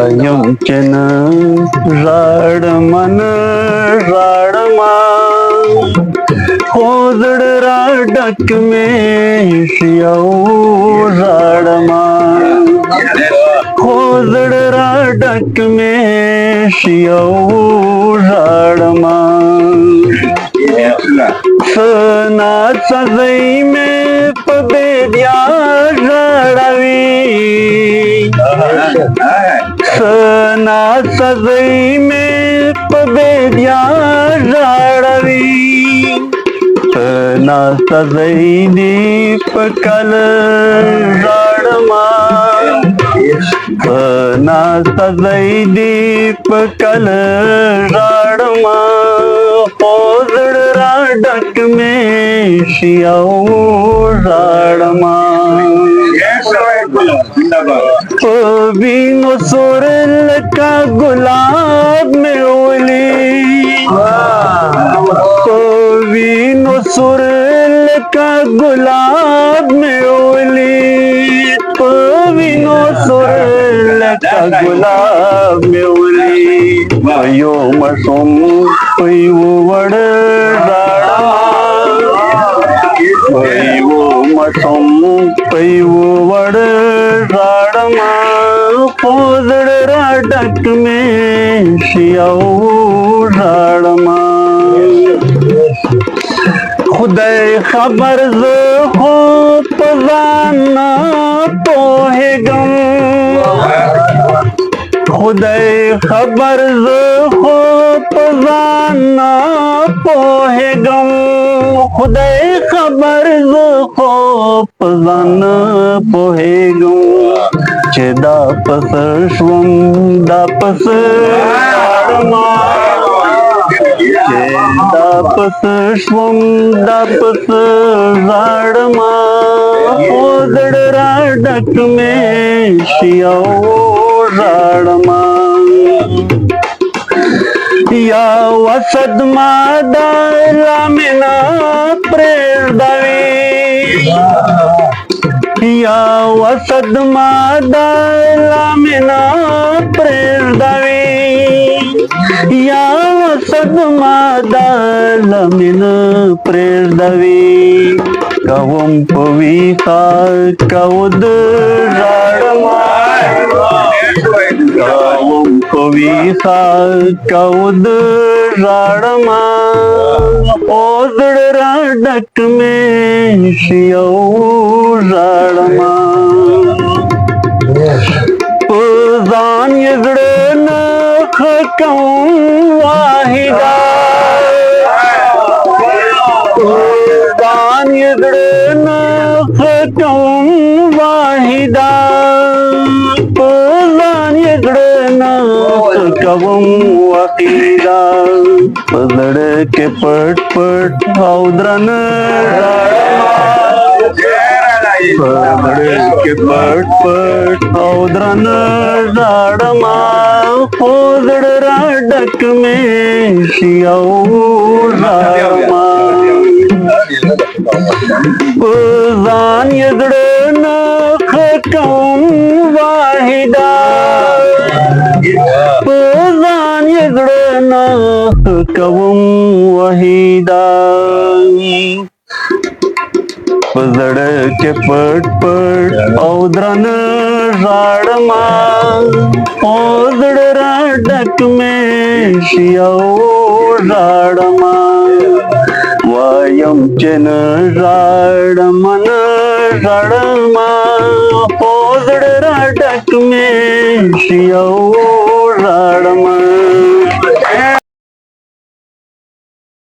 वायम चन राडमन राडमा खोजड़ राडक में शियाऊ राडमा खोजड़ राडक में शियाऊ राडमा सना सजई में पबेदिया राडावी सना सजई में पबेदिया राडावी सना सजई दीप कल राडमा सना सजई दीप कल राडमा खोजड़ राडक में शियाऊ राडमा बीनो सुरल का गुलाब में ओली बीनो सुरल का गुलाब में ओली बीनो सुरल का गुलाब में ओली भयो मसुम भयो वड़ भयो मसुम भयो वड़ राडमा खोजड़ राडक में शियाऊ राडमा खुदै खबर हो पजाना तो है गम खुदै खबर हो पजाना तो है गम खुदै खबर हो पजाना पोहे गम चे दापस स्वम दापस राडमा चे दापस स्वम दापस राडमा खोजड़ राडक में शियाऊ राडमा या वसद मादाला मिना प्रेरदावी या वसद मादाला मिना प्रेरदावी या वसद मादाला मिना प्रेरदावी कवम पविता कवद राडमा कवम पविता कवद राडमा खोजड़ राडक में शियाऊ राडमा पुजान यगड़ नख कौं वाहिदा पुजान यगड़ नख कौं वाहिदा पुजान यगड़ नख कौं वाहिदा पजड़ के पट पट औद्रन पजड़ के पट पट औद्रन राडमा खोजड़ राडक में शियाऊ राडमा पुजान यगड़ नख कौं वाहिदा पुजान यगड़ नख कौं वाहिदा पजड़ के पट पट औद्रन राडमा खोजड़ राडक में शियाऊ राडमा वायम चन राडमन राडमा खोजड़ राडक में शियाऊ